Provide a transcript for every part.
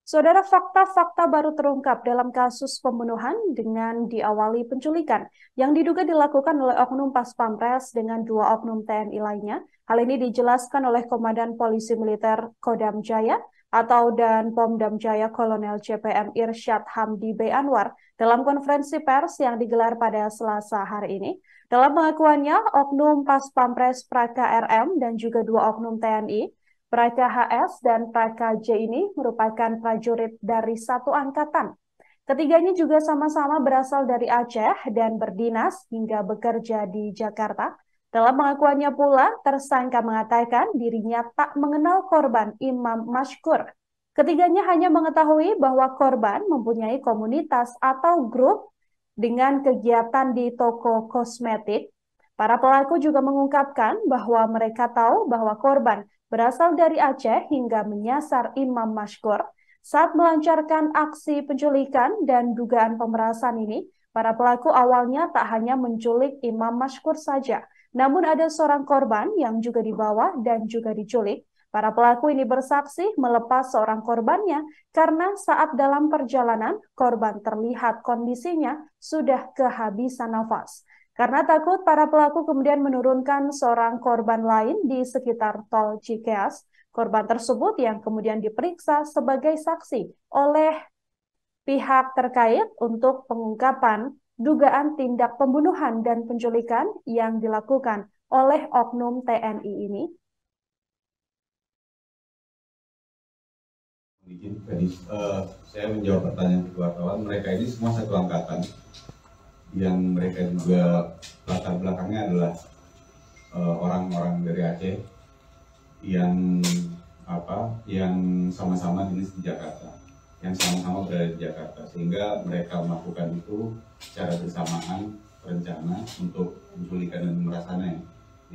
Saudara, fakta-fakta baru terungkap dalam kasus pembunuhan dengan diawali penculikan yang diduga dilakukan oleh oknum Pas Pampres dengan dua oknum TNI lainnya. Hal ini dijelaskan oleh Komandan Polisi Militer Kodam Jaya atau dan Pomdam Jaya Kolonel CPM Irsyad Hamdi B. Anwar dalam konferensi pers yang digelar pada Selasa hari ini. Dalam pengakuannya, oknum Pas Pampres Praka RM dan juga dua oknum TNI Praka HS dan Praka J ini merupakan prajurit dari satu angkatan. Ketiganya juga sama-sama berasal dari Aceh dan berdinas hingga bekerja di Jakarta. Dalam pengakuannya pula, tersangka mengatakan dirinya tak mengenal korban Imam Mashkur. Ketiganya hanya mengetahui bahwa korban mempunyai komunitas atau grup dengan kegiatan di toko kosmetik. Para pelaku juga mengungkapkan bahwa mereka tahu bahwa korban berasal dari Aceh hingga menyasar Imam Mashkur. Saat melancarkan aksi penculikan dan dugaan pemerasan ini, para pelaku awalnya tak hanya menculik Imam Mashkur saja, namun ada seorang korban yang juga dibawa dan juga diculik. Para pelaku ini bersaksi melepas seorang korbannya karena saat dalam perjalanan, korban terlihat kondisinya sudah kehabisan nafas. Karena takut, para pelaku kemudian menurunkan seorang korban lain di sekitar tol Cikeas. Korban tersebut yang kemudian diperiksa sebagai saksi oleh pihak terkait untuk pengungkapan dugaan tindak pembunuhan dan penculikan yang dilakukan oleh oknum TNI ini. Tadi saya menjawab pertanyaan wartawan. Mereka ini semua satu angkatan, yang mereka juga latar belakangnya adalah orang-orang dari Aceh yang sama-sama dinas di Jakarta, yang sama-sama berada di Jakarta, sehingga mereka melakukan itu secara bersamaan rencana untuk menculikan dan pemerasannya.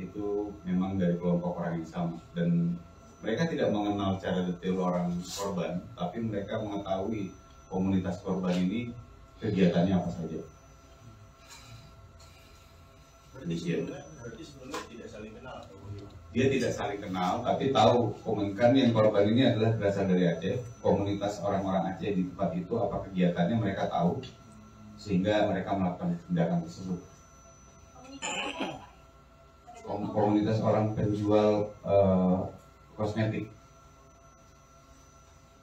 Itu memang dari kelompok orang yang sama, dan mereka tidak mengenal secara detail orang korban, tapi mereka mengetahui komunitas korban ini kegiatannya apa saja. Berarti sebelumnya tidak saling kenal atau bagaimana? Dia tidak saling kenal, tapi tahu komunikan yang korban ini adalah berasal dari Aceh. Komunitas orang-orang Aceh di tempat itu apa kegiatannya mereka tahu, sehingga mereka melakukan tindakan tersebut. Komunitas orang penjual kosmetik.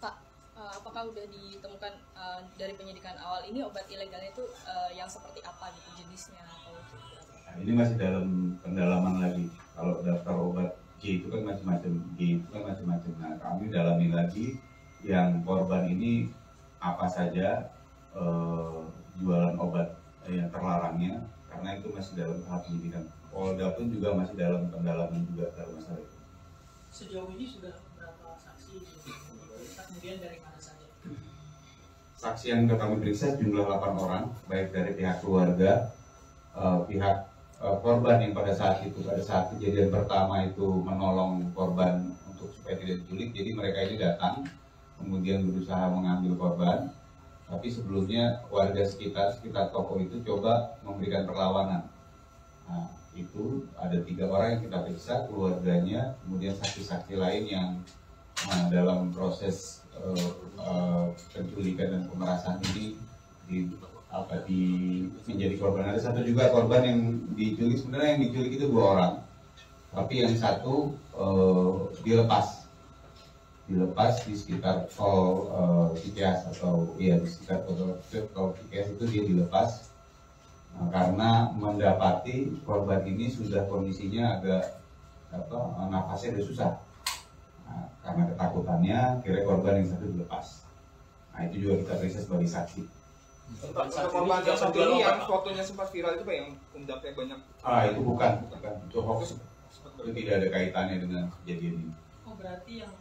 Pak, apakah sudah ditemukan dari penyidikan awal ini obat ilegalnya itu yang seperti apa gitu jenisnya atau Nah, ini masih dalam pendalaman lagi. Kalau daftar obat G itu kan macam-macam, G itu kan macam-macam. Nah, kami dalami lagi yang korban ini apa saja jualan obat yang terlarangnya, karena itu masih dalam tahap penyidikan. Polda pun juga masih dalam pendalaman juga dalam masalah itu. Sejauh ini sudah berapa saksi kemudian dari mana saja? Saksi yang sudah kami periksa jumlah 8 orang, baik dari pihak keluarga, pihak korban yang pada saat kejadian pertama itu menolong korban untuk supaya tidak diculik. Jadi mereka ini datang, kemudian berusaha mengambil korban, tapi sebelumnya warga sekitar toko itu coba memberikan perlawanan. Nah, itu ada 3 orang yang kita periksa, keluarganya, kemudian saksi-saksi lain yang dalam proses penculikan dan pemerasan ini menjadi korban. Ada satu juga korban yang diculik. Sebenarnya yang diculik itu 2 orang, tapi yang satu dilepas di sekitar tol Cikeas atau di sekitar tol Cikeas itu dia dilepas. Karena mendapati korban ini sudah kondisinya agak nafasnya sudah susah. Nah, karena ketakutannya kira korban yang satu dilepas. Nah, itu juga kita periksa sebagai saksi. Untuk korban yang satu ini yang fotonya sempat viral itu Pak, yang pundaknya banyak. Itu bukan. Itu hoax. Itu tidak ada kaitannya dengan kejadian ini. Oh, berarti yang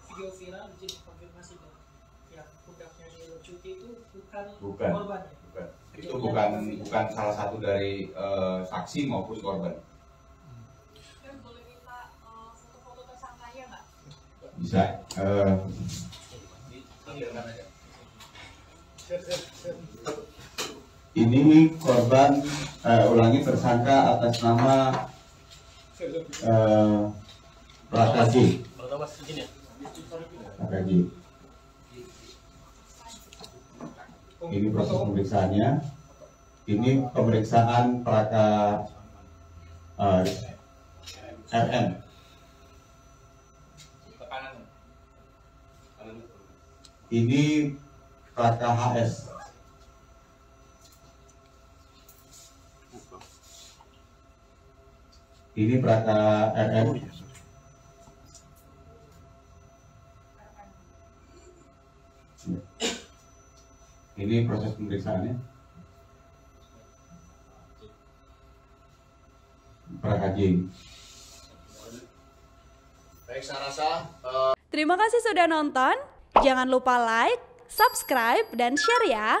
video viral jadi konfirmasi bahwa yang pundaknya di cuti itu bukan korban ya? Bukan. Itu bukan salah satu dari saksi maupun korban. Dan boleh minta foto-foto tersangkanya nggak? Bisa. Ini korban tersangka atas nama Praka J. Ini proses pemeriksaannya. Ini pemeriksaan Praka RM. Ini Praka HS. Ini Praka RM. Ini proses pemeriksaannya. Praka J. Baik, saya rasa Terima kasih sudah nonton. Jangan lupa like, subscribe, dan share ya.